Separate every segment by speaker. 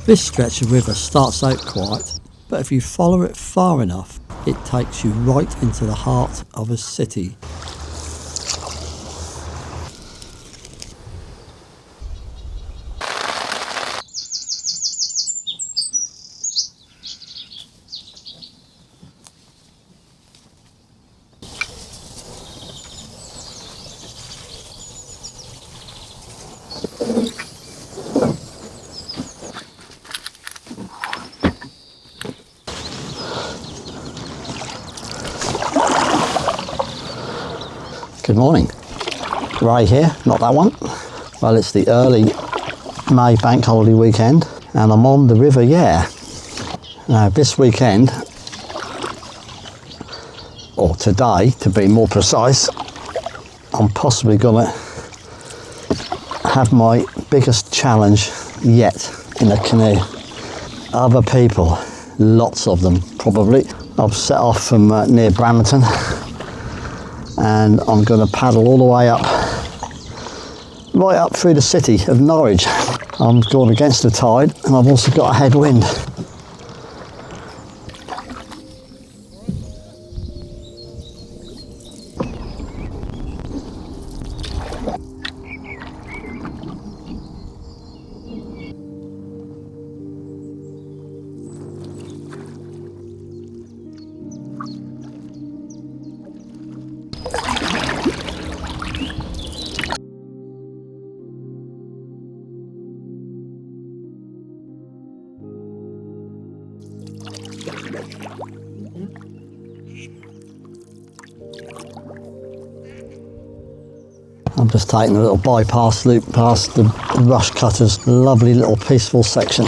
Speaker 1: This stretch of river starts out quiet, but if you follow it far enough, it takes you right into the heart of a city. Good morning. Ray here, not that one. Well, it's the early May bank holiday weekend and I'm on the River Yare. Now this weekend, or today to be more precise, I'm possibly going to have my biggest challenge yet in a canoe. Other people, lots of them probably. I've set off from near Bramerton and I'm going to paddle all the way up, right up through the city of Norwich. I'm going against the tide and I've also got a headwind. I'm just taking a little bypass loop past the rush cutters, lovely little peaceful section.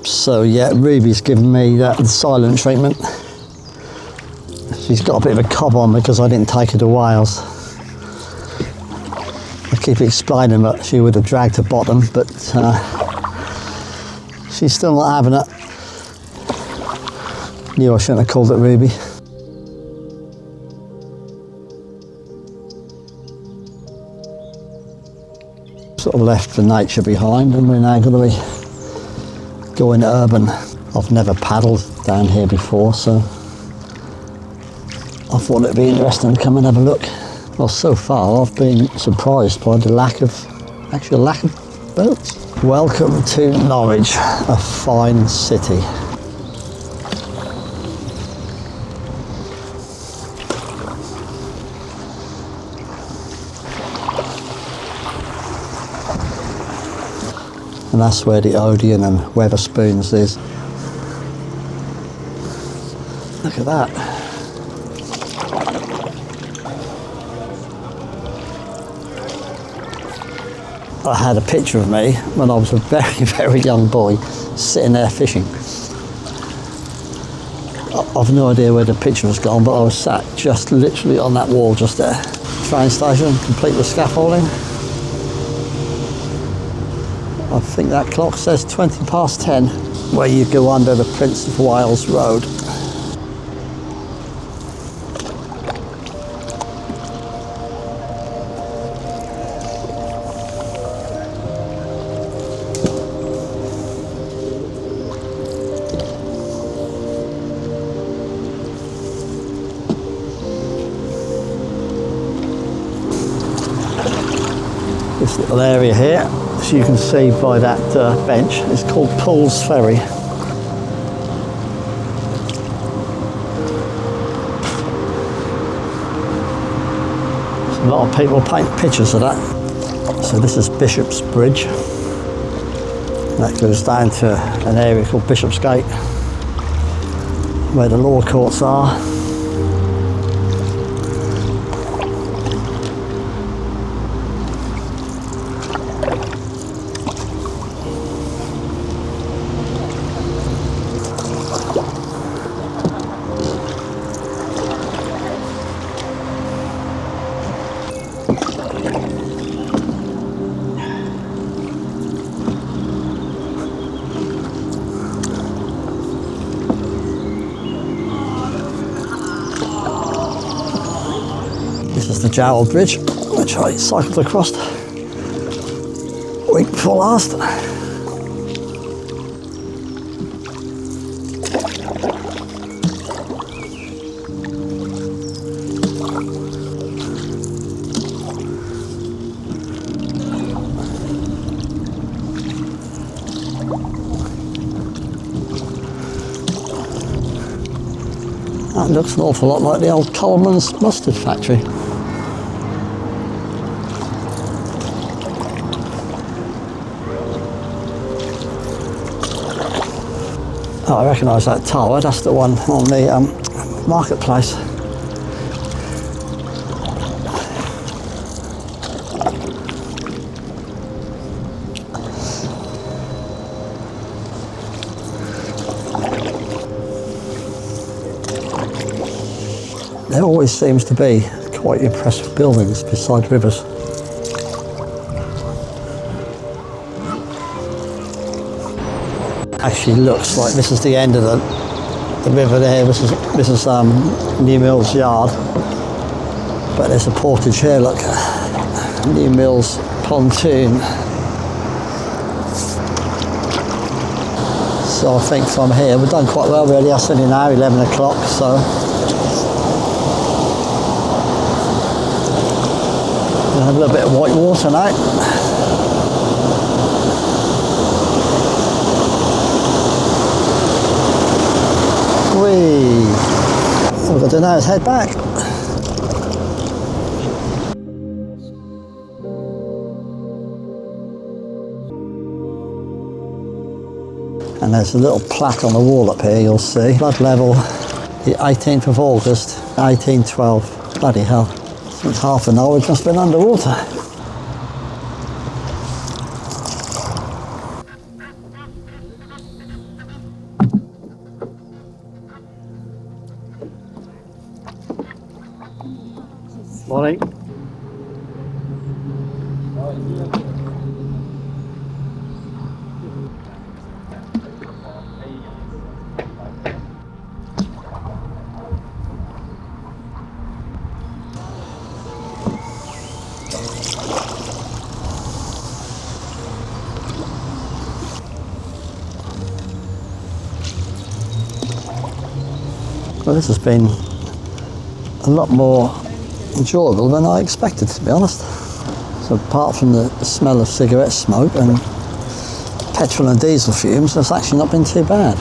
Speaker 1: So yeah, Ruby's given me that silent treatment. She's got a bit of a cob on because I didn't take her to Wales. I keep explaining that she would have dragged to bottom, but she's still not having it. Knew I shouldn't have called it Ruby. Sort of left the nature behind and we're now going to be going urban. I've never paddled down here before, so I thought it'd be interesting to come and have a look. Well, so far I've been surprised by the lack of boats. Welcome to Norwich, a fine city. And that's where the Odeon and Wetherspoons is. Look at that. I had a picture of me when I was a very, very young boy sitting there fishing. I've no idea where the picture has gone, but I was sat just literally on that wall just there. Train station, complete with scaffolding. I think that clock says 20 past 10, where you go under the Prince of Wales Road. This little area here, as you can see by that bench, is called Pool's Ferry. A lot of people paint pictures of that. So this is Bishop's Bridge. That goes down to an area called Bishopsgate, where the law courts are. This is the Jowl Bridge, which I cycled across week before last. That looks an awful lot like the old Coleman's mustard factory. Oh, I recognise that tower, that's the one on the marketplace. There always seems to be quite impressive buildings beside rivers. Actually looks like this is the end of the river there. This is New Mills Yard, but there's a portage here. Look, New Mills pontoon. So I think from here we've done quite well really. It's only now 11 o'clock, so we'll have a little bit of white water now. All we've got to do now is head back. And there's a little plaque on the wall up here, you'll see. Flood level, the 18th of August, 1812. Bloody hell. Since half an hour, we've just been underwater. Morning. Well, this has been a lot more enjoyable than I expected, to be honest. So apart from the smell of cigarette smoke and petrol and diesel fumes, it's actually not been too bad.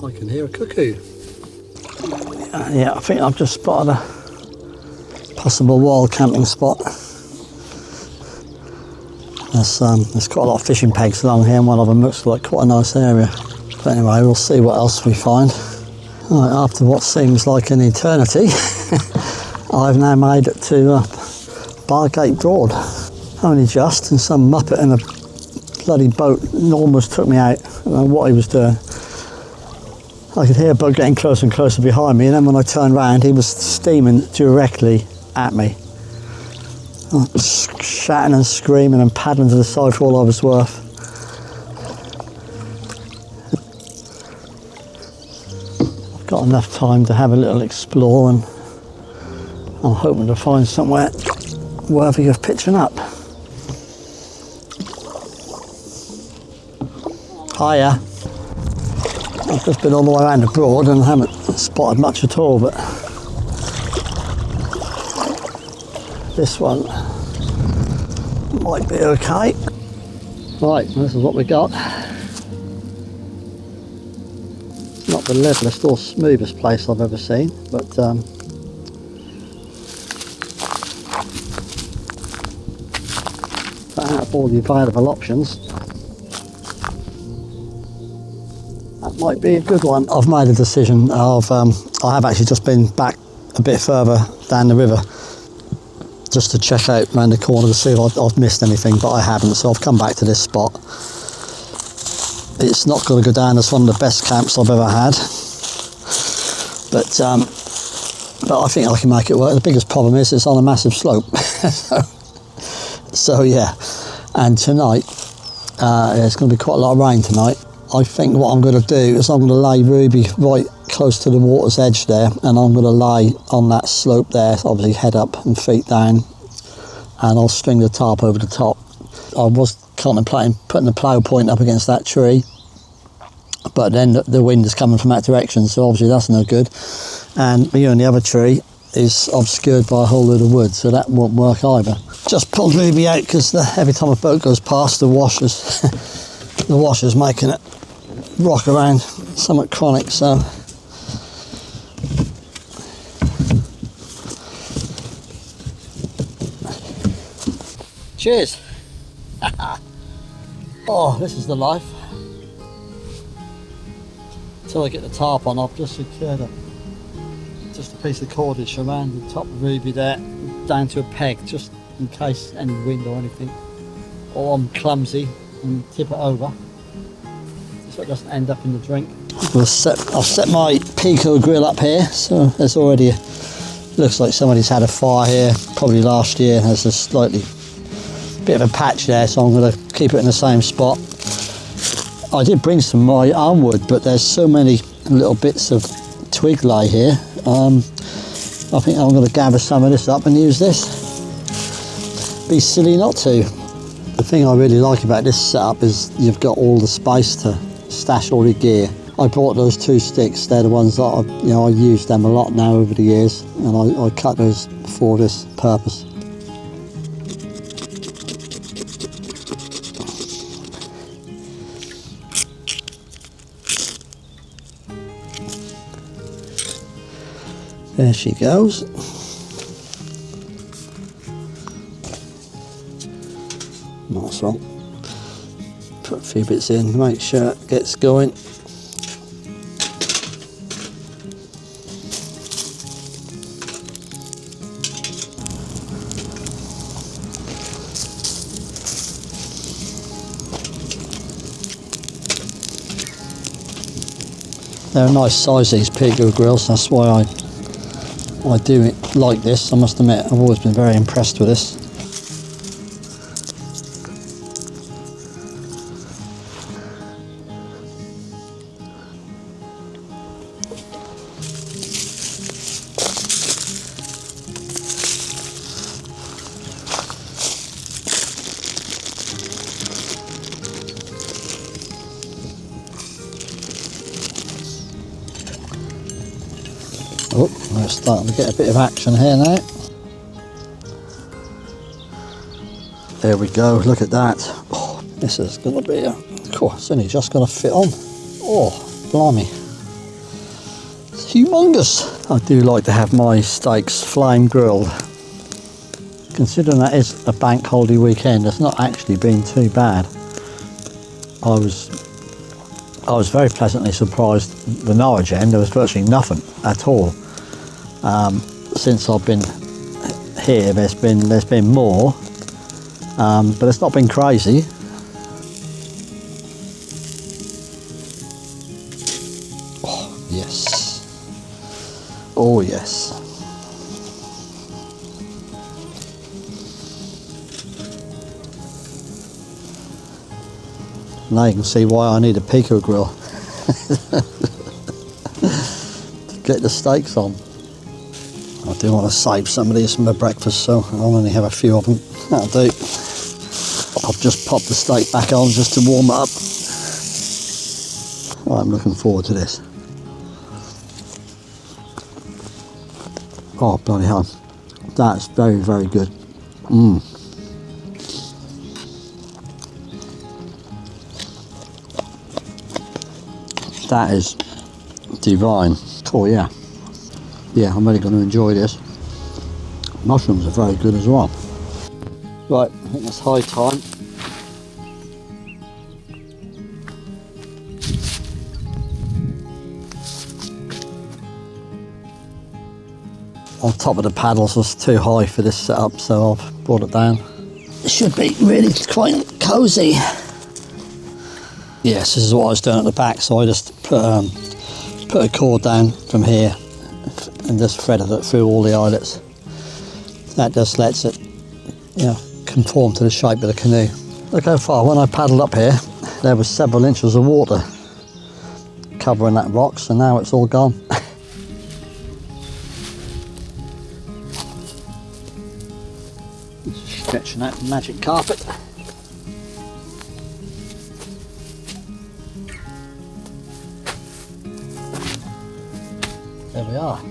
Speaker 1: I can hear a cuckoo. Yeah, I think I've just spotted a possible wild camping spot. There's quite a lot of fishing pegs along here, and one of them looks like quite a nice area. But anyway, we'll see what else we find. Right, after what seems like an eternity, I've now made it to Bargate Broad. Only just, and some muppet in a bloody boat almost took me out. I don't know what he was doing. I could hear a boat getting closer and closer behind me, and then when I turned round, he was steaming directly at me. Shouting and screaming and paddling to the side for all I was worth. I've got enough time to have a little explore and I'm hoping to find somewhere worthy of pitching up. Hiya. I've just been all the way around the Broad and haven't spotted much at all, but this one might be okay. Right, this is what we got. It's not the levelest or smoothest place I've ever seen, but out of all the available options, that might be a good one. I've made a decision of, I have actually just been back a bit further down the river just to check out around the corner to see if I've missed anything, but I haven't, so I've come back to this spot. It's not going to go down as one of the best camps I've ever had, but I think I can make it work. The biggest problem is it's on a massive slope. So yeah, and tonight, there's going to be quite a lot of rain tonight. I think what I'm going to do is I'm going to lay Ruby right close to the water's edge there, and I'm going to lay on that slope there, obviously head up and feet down, and I'll string the tarp over the top. I was contemplating putting the plough point up against that tree, but then the wind is coming from that direction, so obviously that's no good, and the only other tree is obscured by a whole load of wood, so that won't work either. Just pulled Ruby out because every time a boat goes past, the washer's making it rock around, somewhat chronic, so cheers. Oh, this is the life. Until I get the tarp on, I've just secured just a piece of cordage around the top of Ruby there, down to a peg, just in case any wind or anything, or I'm clumsy and tip it over, so it doesn't end up in the drink. I've set my Pico grill up here, so there's already looks like somebody's had a fire here, probably last year. There's a slightly bit of a patch there, so I'm going to keep it in the same spot. I did bring some of my arm wood, but there's so many little bits of twig lay here. I think I'm going to gather some of this up and use this. Be silly not to. The thing I really like about this setup is you've got all the space to stash all your gear. I bought those 2 sticks. They're the ones that I used them a lot now over the years, and I cut those for this purpose. There she goes. Might as well put a few bits in, make sure it gets going. They're a nice size, these Pico grills, that's why I do it like this. I must admit, I've always been very impressed with this. Oh, we're starting to get a bit of action here now. There we go, look at that. Oh, this is going to be it's only just going to fit on. Oh, blimey. It's humongous. I do like to have my steaks flame grilled. Considering that is a bank holiday weekend, it's not actually been too bad. I was very pleasantly surprised. The Norwich end, there was virtually nothing at all. Since I've been here, there's been more, but it's not been crazy. Oh yes, oh yes. Now you can see why I need a Pico grill to get the steaks on. I do want to save some of these for my breakfast, so I'll only have a few of them. That'll do. I've just popped the steak back on just to warm it up. I'm looking forward to this. Oh, bloody hell. That's very, very good. Mmm. That is divine. Oh yeah. Yeah, I'm really going to enjoy this. Mushrooms are very good as well. Right, I think it's high time. On top of the paddles was too high for this setup, so I've brought it down. It should be really quite cosy. Yes, this is what I was doing at the back, so I just put a cord down from here and just threaded it through all the eyelets. That just lets it, you know, conform to the shape of the canoe. Look how far, when I paddled up here, there was several inches of water covering that rock, so now it's all gone. Stretching out the magic carpet. There we are.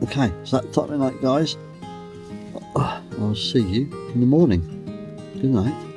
Speaker 1: Okay, so that's top of the night, guys. I'll see you in the morning. Good night.